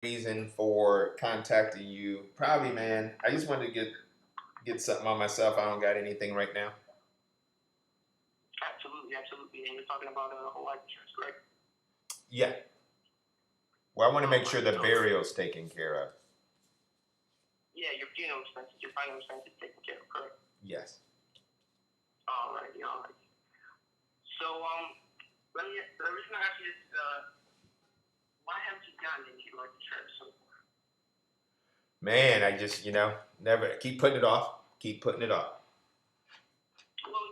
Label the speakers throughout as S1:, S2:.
S1: reason for contacting you. Probably, man. I just wanted to get something on myself. I don't got anything right now.
S2: Absolutely, absolutely. And you're talking about whole life insurance, correct?
S1: Yeah. Well, I want to
S2: All
S1: make sure
S2: right.
S1: the
S2: So
S1: burial's taken care of.
S2: yeah, your funeral expenses, your final expenses taken care of, correct?
S1: Yes.
S2: All right, all right. So the reason I asked you is, why haven't you gotten into life insurance so far?
S1: Man, I just never keep putting it off. Keep putting it off.
S2: Well,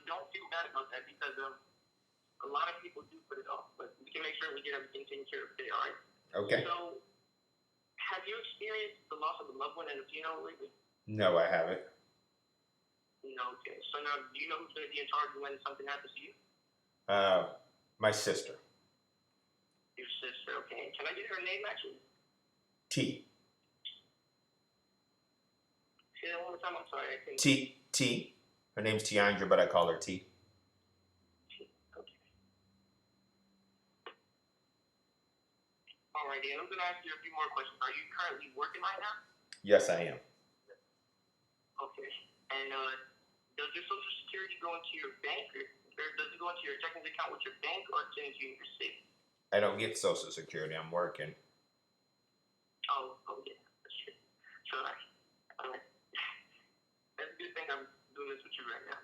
S2: don't feel bad about that because a lot of people do put it off, but we can make sure we get everything taken care of today, all right?
S1: Okay.
S2: So, have you experienced the loss of a loved one at a funeral lately?
S1: No, I haven't.
S2: No, okay. So now, do you know who's going to be in charge when something happens to you?
S1: My sister.
S2: Your sister, okay. Can I get her name, actually?
S1: T.
S2: Say that one more time, I'm sorry. I think.
S1: T. Her name's Tiandra, but I call her T.
S2: Okay. Alrighty, and I'm going to ask you a few more questions. Are you currently working right now?
S1: Yes, I am.
S2: Okay. And does your Social Security go into your bank, or does it go into your checking account with your bank, or into your savings?
S1: I don't get Social Security. I'm working.
S2: Oh yeah, that's true. So, all right. That's a good thing I'm doing this with you right now.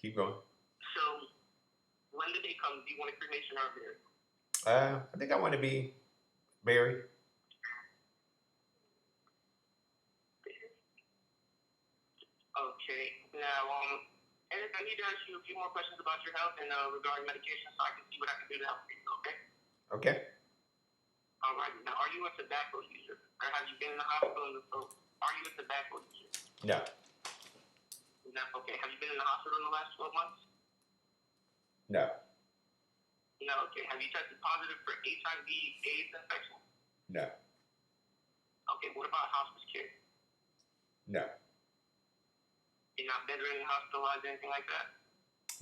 S1: Keep going.
S2: So, when the day comes, do you want a cremation or a burial?
S1: I think I want to be buried.
S2: Okay. Now, Eric, I need to ask you a few more questions about your health and regarding medication, so I can see what I can do to help you. Okay.
S1: Okay.
S2: All right. Now, are you a tobacco user, or have you been in the hospital? Are you a tobacco user?
S1: No.
S2: No. Okay. Have you been in the hospital in the last 12 months?
S1: No.
S2: No. Okay. Have you tested positive for HIV/AIDS infection?
S1: No.
S2: Okay. What about hospice care?
S1: No.
S2: You're not bedridden, hospitalized, anything like that?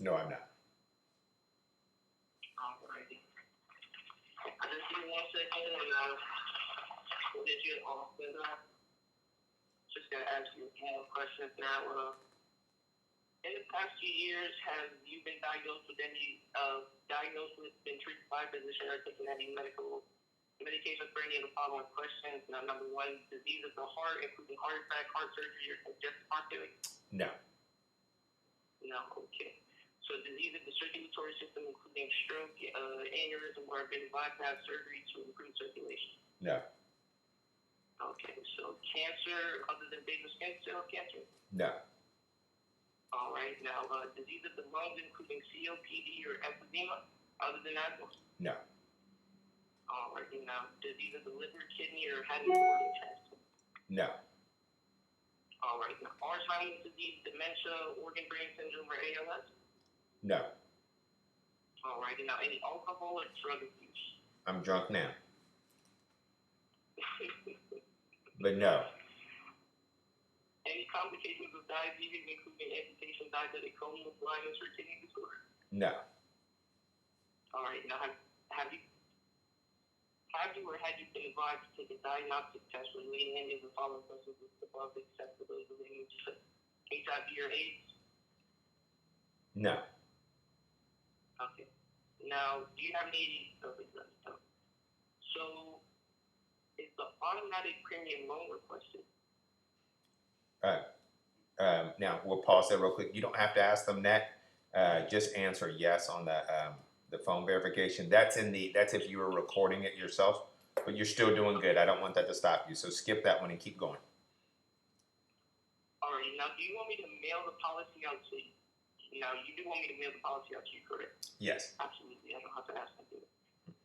S1: No, I'm not.
S2: Alrighty. I just need 1 second and we'll get you off. Just gonna ask you a few more questions now. In the past few years, have you been diagnosed with been treated by a physician, or taken any medication for any of the following questions? Now, number 1, disease of the heart, including heart attack, heart surgery, or congestive heart failure?
S1: No.
S2: No, okay. So disease of the circulatory system, including stroke, aneurysm, or been bypass surgery to improve circulation?
S1: No.
S2: Okay, so cancer other than basal skin cell cancer?
S1: No.
S2: All right, now disease of the lungs, including COPD or emphysema, other than asthma?
S1: No.
S2: All right, now disease of the liver, kidney, or having organ transplant?
S1: No.
S2: All right, now Alzheimer's disease, dementia, organ brain syndrome, or ALS?
S1: No.
S2: All right, now any alcohol or drug abuse?
S1: I'm drunk now. But no.
S2: Any complications of diabetes, including amputation, diabetic coma, blindness, or kidney disorder?
S1: No.
S2: All right, now have you or had you been advised to take a diagnostic test relating any of the following questions with above except for those relating to HIV or AIDS?
S1: No.
S2: Okay. Now, do you have any? Okay, so, is the automatic premium loan requested?
S1: Now we'll pause there real quick. You don't have to ask them that. Just answer yes on the phone verification. That's if you were recording it yourself, but you're still doing good. I don't want that to stop you. So skip that one and keep going.
S2: All right. Now, do you want me to mail the policy out to you? Now, you do want me to mail the policy out to you, correct?
S1: Yes.
S2: Absolutely. I don't have to ask them to do it.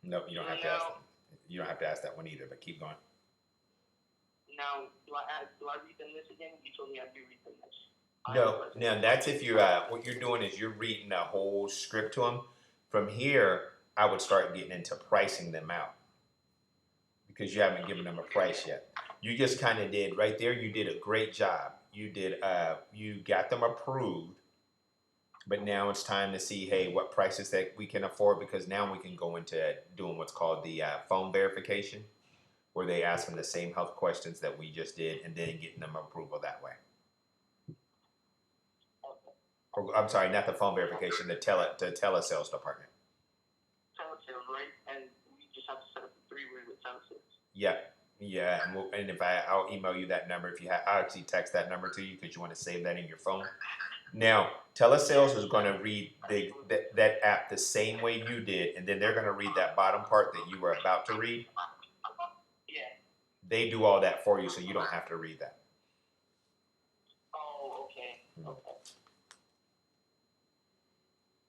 S1: No, you don't have to ask them. You don't have to ask that one either, but keep going.
S2: Now, do I read them this again? You told me I'd be reading this.
S1: No, that's if you're, what you're doing is you're reading a whole script to them. From here, I would start getting into pricing them out because you haven't given them a price yet. You just kind of did right there. You did a great job. You got them approved, But now it's time to see, hey, what prices that we can afford, because now we can go into doing what's called the phone verification, where they ask them the same health questions that we just did, and then getting them approval that way. Or, I'm sorry, not the phone verification, the telesales department.
S2: Telesales, right? And we just have to set up a three-way with telesales.
S1: Yeah, yeah, and if I'll email you that number. If you have, I'll actually text that number to you because you want to save that in your phone. Now, telesales is going to read that app the same way you did, and then they're going to read that bottom part that you were about to read.
S2: Yeah.
S1: They do all that for you, so you don't have to read that.
S2: Oh, okay. Okay.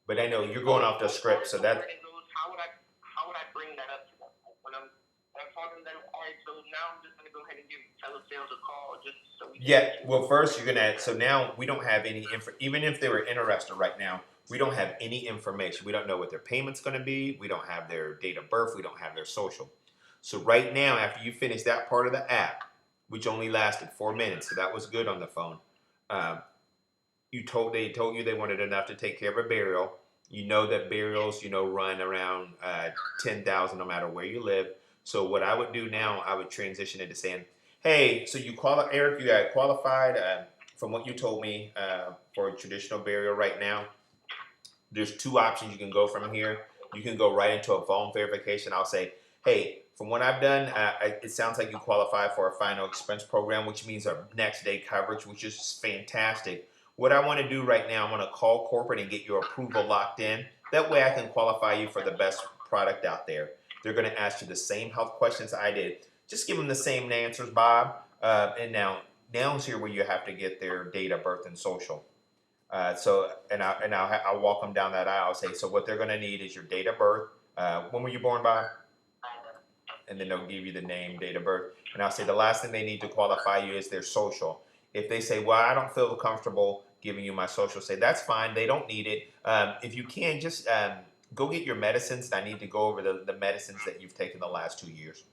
S1: But I know you're going off the script, so that.
S2: How would I bring that up to them? When I'm talking to them, all right, so now I'm just gonna go ahead and give telesales a call just so we can.
S1: Yeah, well, first you're gonna. So now we don't have any info. Even if they were interested right now, we don't have any information. We don't know what their payment's gonna be. We don't have their date of birth. We don't have their social. So right now, after you finish that part of the app, which only lasted 4 minutes, so that was good on the phone. They told you they wanted enough to take care of a burial. You know that burials, run around 10,000 no matter where you live. So what I would do now, I would transition into saying, "Hey, so Eric, you got qualified from what you told me for a traditional burial right now. There's two options you can go from here. You can go right into a phone verification. I'll say, hey, from what I've done, it sounds like you qualify for a final expense program, which means a next day coverage, which is fantastic. What I want to do right now, I'm going to call corporate and get your approval locked in. That way I can qualify you for the best product out there. They're going to ask you the same health questions I did. Just give them the same answers, Bob. And now's here where you have to get their date of birth and social. I'll walk them down that aisle. I'll say, so what they're going to need is your date of birth. When were you born, Bob? And then they'll give you the name, date of birth. And I'll say the last thing they need to qualify you is their social. If they say, well, I don't feel comfortable giving you my social, say that's fine. They don't need it. If you can, just go get your medicines. I need to go over the medicines that you've taken the last 2 years.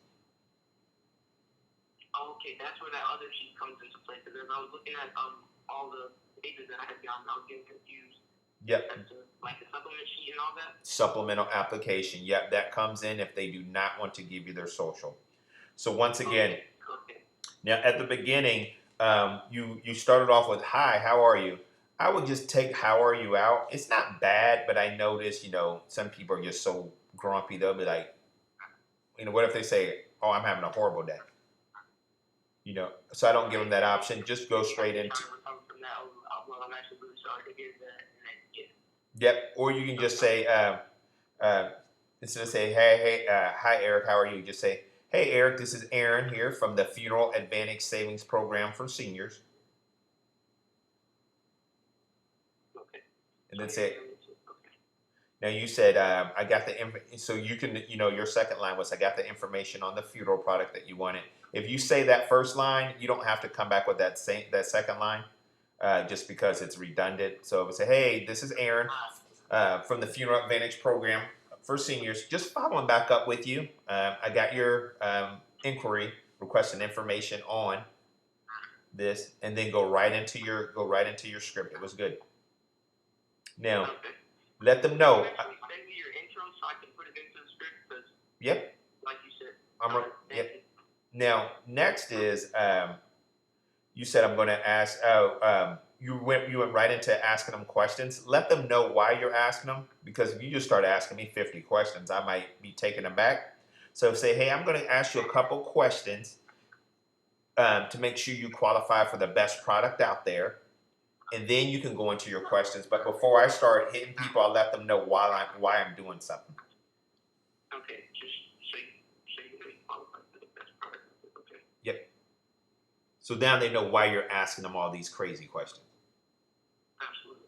S2: Okay, that's where that other sheet comes into play. Because I was looking at all the pages that I had gotten, I was getting confused.
S1: Yep.
S2: Like the supplement sheet and all that?
S1: Supplemental application. Yep, that comes in if they do not want to give you their social. So once again, now at the beginning, you started off with, hi, how are you? I would just take how are you out. It's not bad, but I notice, some people are just so grumpy. They'll be like, what if they say, oh, I'm having a horrible day? So I don't give them that option. Just go straight into.
S2: Well, I'm actually really sorry to hear that.
S1: Yep. Or you can just say, instead of say, hey, hi, Eric, how are you? Just say, hey, Eric, this is Aaron here from the Funeral Advantage Savings Program for Seniors.
S2: Okay.
S1: And then say, now you said, I got the so you can, your second line was, I got the information on the funeral product that you wanted. If you say that first line, you don't have to come back with that second line. Just because it's redundant. So it would say, hey, this is Aaron from the Funeral Advantage Program for Seniors. Just following back up with you. I got your inquiry requesting information on this, and then go right into your script. It was good. Now, let them know.
S2: Send me your intro so I can put it into the script.
S1: Yep.
S2: Like you said.
S1: Yep. Now, next is. You said I'm going to ask. You went right into asking them questions. Let them know why you're asking them, because if you just start asking me 50 questions, I might be taken aback. So say, hey, I'm going to ask you a couple questions to make sure you qualify for the best product out there, and then you can go into your questions. But before I start hitting people, I'll let them know why I'm doing something.
S2: Okay, just so you really qualify for the best product. Okay.
S1: Yep. So now they know why you're asking them all these crazy questions.
S2: Absolutely.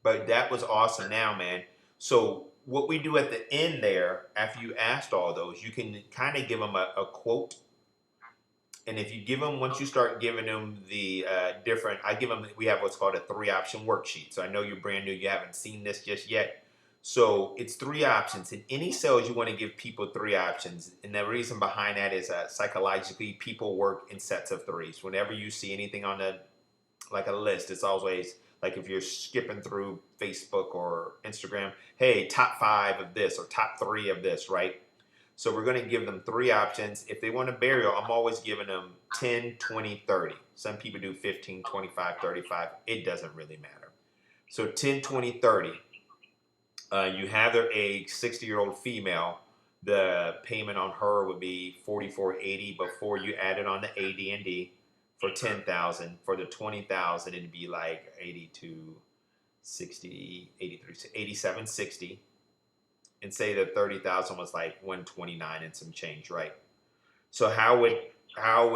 S1: But that was awesome now, man. So what we do at the end there, after you asked all those, you can kind of give them a quote. And if you give them, once you start giving them the we have what's called a 3-option worksheet. So I know you're brand new, you haven't seen this just yet. So it's 3 options. In any sales, you want to give people 3 options. And the reason behind that is psychologically, people work in sets of 3s. Whenever you see anything on like a list, it's always Like if you're skipping through Facebook or Instagram, hey, top 5 of this or top 3 of this, right? So we're going to give them 3 options. If they want a burial, I'm always giving them 10, 20, 30. Some people do 15, 25, 35. It doesn't really matter. So 10, 20, 30. You have their age, 60-year-old female. The payment on her would be $44.80 before you added on the AD&D for 10,000. For the 20,000, it'd be like 82, 60, 83, 87, 60. And say that 30,000 was like 129 and some change, right? So how would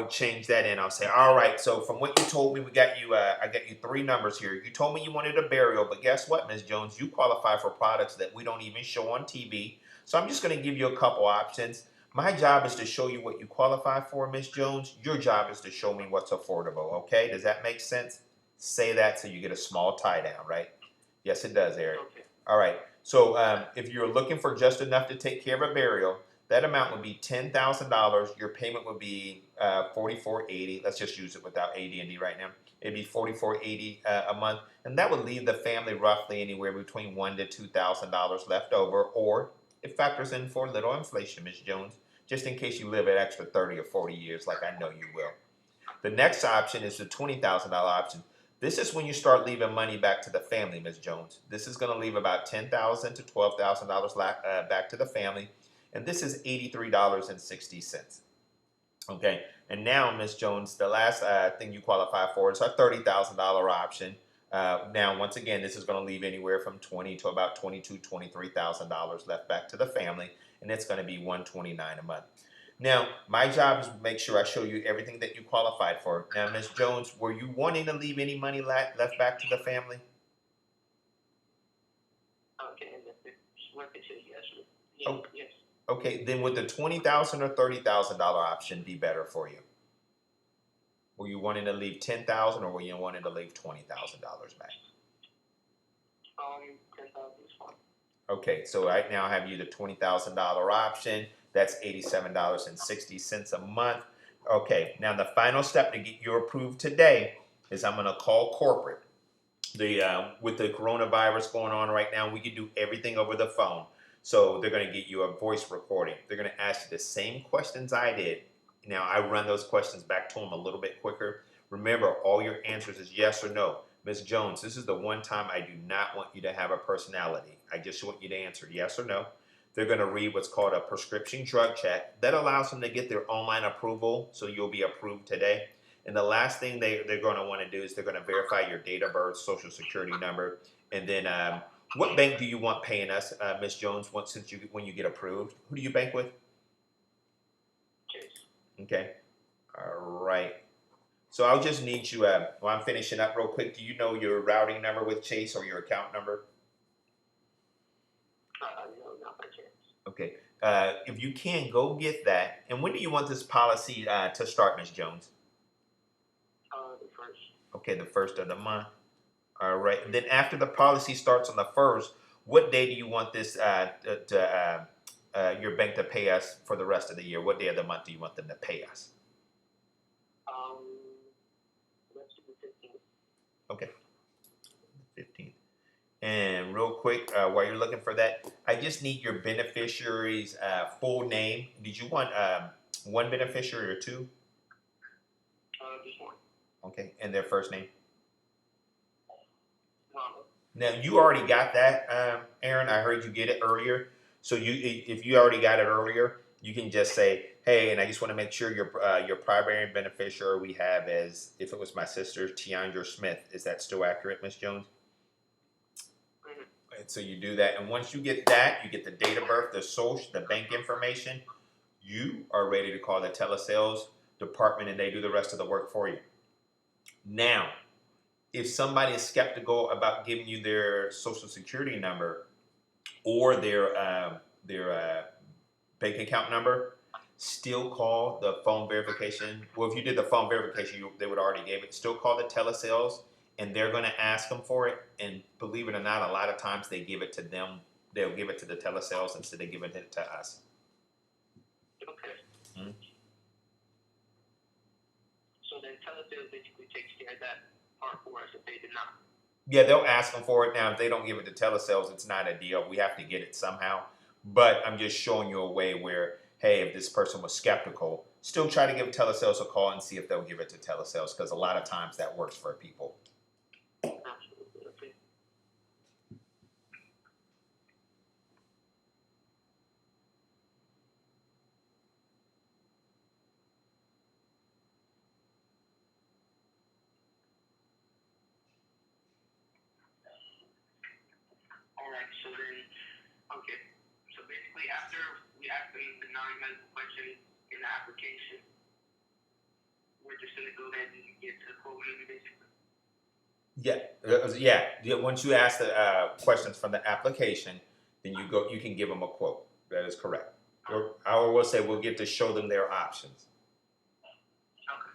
S1: change that in? I'll say, all right. So from what you told me, we got you. I got you 3 numbers here. You told me you wanted a burial, but guess what, Ms. Jones? You qualify for products that we don't even show on TV. So I'm just going to give you a couple options. My job is to show you what you qualify for, Ms. Jones. Your job is to show me what's affordable. Okay? Does that make sense? Say that so you get a small tie down, right? Yes, it does, Eric.
S2: Okay.
S1: All right. So if you're looking for just enough to take care of a burial, that amount would be $10,000. Your payment would be $44.80. Let's just use it without AD&D right now. It'd be $44.80 a month, and that would leave the family roughly anywhere between $1,000 to $2,000 left over, or it factors in for a little inflation, Ms. Jones, just in case you live an extra 30 or 40 years, like I know you will. The next option is the $20,000 option. This is when you start leaving money back to the family, Ms. Jones. This is going to leave about $10,000 to $12,000 back to the family, and this is $83.60. Okay, and now, Ms. Jones, the last thing you qualify for is our $30,000 option. Now, once again, this is going to leave anywhere from $20,000 to about $22,000, $23,000 left back to the family, and it's going to be $129 a month. Now, my job is to make sure I show you everything that you qualified for. Now, Ms. Jones, were you wanting to leave any money left back to the family?
S2: Okay, and if it's worth it, yes.
S1: Oh.
S2: Yes.
S1: Okay, then would the $20,000 or $30,000 option be better for you? Were you wanting to leave $10,000 or were you wanting to leave $20,000 back?
S2: 10,000 is fine.
S1: Okay, so right now I have you the $20,000 option. That's $87.60 a month. Okay, now the final step to get you approved today is I'm going to call corporate. With the coronavirus going on right now, we can do everything over the phone. So they're going to get you a voice recording. They're going to ask you the same questions I did. Now I run those questions back to them a little bit quicker. Remember, all your answers is yes or no. Ms. Jones, this is the one time I do not want you to have a personality. I just want you to answer yes or no. They're going to read what's called a prescription drug check. That allows them to get their online approval, so you'll be approved today. And the last thing they're going to want to do is they're going to verify your date of birth, social security number, and then what bank do you want paying us, Ms. Jones, when you get approved? Who do you bank with?
S2: Chase.
S1: Okay. All right. So I'll just need you, while I'm finishing up real quick, do you know your routing number with Chase or your account number?
S2: No, not by chance.
S1: Okay. If you can, go get that. And when do you want this policy to start, Ms. Jones?
S2: The first.
S1: Okay, the first of the month. All right. And then after the policy starts on the 1st, what day do you want this your bank to pay us for the rest of the year? What day of the month do you want them to pay us?
S2: Let's do the 15th.
S1: Okay. 15th. And real quick, while you're looking for that, I just need your beneficiary's full name. Did you want one beneficiary or 2?
S2: Just one.
S1: Okay. And their first name?
S2: Ronald.
S1: Now you already got that, Aaron. I heard you get it earlier. So if you already got it earlier, you can just say, "Hey," and I just want to make sure your primary beneficiary we have is, if it was my sister, Tiandra Smith. Is that still accurate, Miss Jones?
S2: Mm-hmm.
S1: And so you do that, and once you get that, you get the date of birth, the social, the bank information. You are ready to call the telesales department, and they do the rest of the work for you. Now, if somebody is skeptical about giving you their social security number or their bank account number, still call the phone verification. Well, if you did the phone verification, they would already give it. Still call the telesales, and they're going to ask them for it. And believe it or not, a lot of times they give it to them. They'll give it to the telesales instead of giving it to us.
S2: Okay.
S1: Hmm?
S2: So then telesales basically takes care of that part for us if they did not.
S1: Yeah, they'll ask them for it. Now, if they don't give it to telesales, it's not a deal. We have to get it somehow. But I'm just showing you a way where, hey, if this person was skeptical, still try to give telesales a call and see if they'll give it to telesales, because a lot of times that works for people.
S2: Absolutely. Okay. All right. So then, okay. So basically, after we ask them the non-medical questions in the application, we're just gonna go ahead and get to the quote maybe basically.
S1: Yeah. Once you ask the questions from the application, then you can give them a quote. That is correct. Or I will say we'll get to show them their options.
S2: Okay.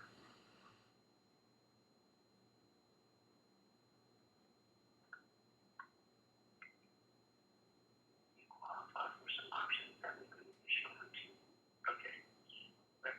S2: Qualify for some options that we could show them to. Okay. Right.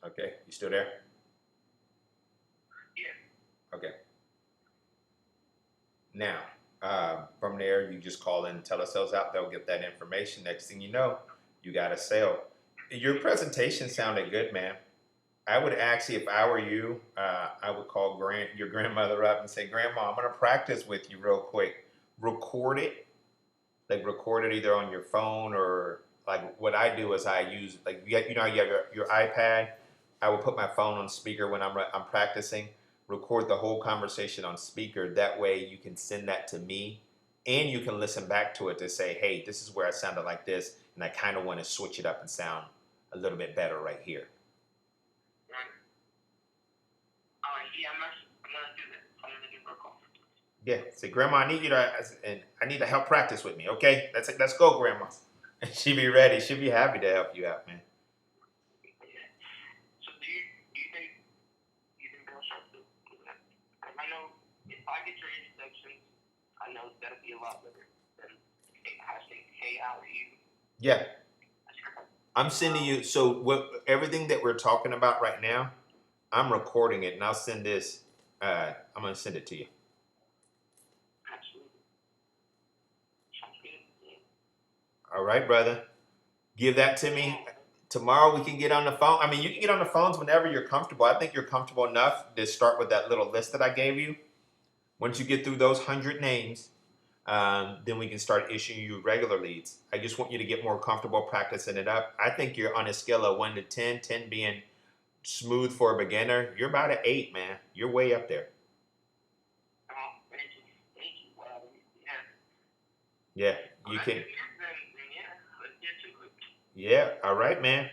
S1: Okay, you still there?
S2: Yeah.
S1: Okay. Now, from there, you just call in telesales out. They'll get that information. Next thing you know, you got a sale. Your presentation sounded good, man. I would actually, if I were you, I would call your grandmother up and say, "Grandma, I'm gonna practice with you real quick. Record it, like record it either on your phone or like what I do is I use like you know you have your iPad. I will put my phone on speaker when I'm practicing. Record the whole conversation on speaker. That way you can send that to me, and you can listen back to it to say, hey, this is where I sounded like this, and I kind of want to switch it up and sound a little bit better right here.
S2: Right. All right. Yeah, I'm gonna do that. I'm gonna give her a call.
S1: Yeah, say, Grandma, I need to help practice with me. Okay, let's go, Grandma. And she be ready. She'll be happy to help you out, man.
S2: Yeah. So do you think they'll start to do that? Because I know if I get your introductions, I know that'll be a lot better than asking, hey, how are you?
S1: Yeah, I'm sending you. So what everything that we're talking about right now, I'm recording it, and I'll send this. I'm gonna send it to you.
S2: Absolutely. Sounds good. Yeah.
S1: All right, brother. Give that to me. Tomorrow we can get on the phone. I mean, you can get on the phones whenever you're comfortable. I think you're comfortable enough to start with that little list that I gave you. Once you get through those 100 names, then we can start issuing you regular leads. I just want you to get more comfortable practicing it up. I think you're on a scale of 1 to 10, 10 being smooth for a beginner. You're about an 8, man. You're way up there.
S2: Oh, thank you. Thank you. Wow. Yeah.
S1: Yeah,
S2: Well,
S1: you
S2: that's
S1: can.
S2: good news then yeah, let's get to it.
S1: Yeah, all right, man.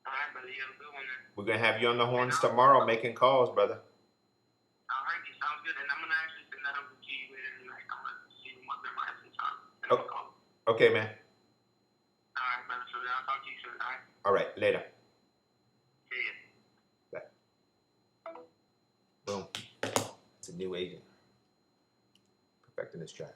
S2: All right, brother. You have a good one then.
S1: We're gonna have you on the
S2: And
S1: horns tomorrow making calls, brother.
S2: all right, you sounds good. And I'm gonna actually send that over to you later tonight. I'm gonna see what there might have some time. And I'm
S1: Oh,
S2: gonna call.
S1: okay, man.
S2: All right, brother. So then I'll talk to you soon. All right.
S1: All right, later.
S2: See ya.
S1: Bye. Boom. It's a new agent perfecting his drive.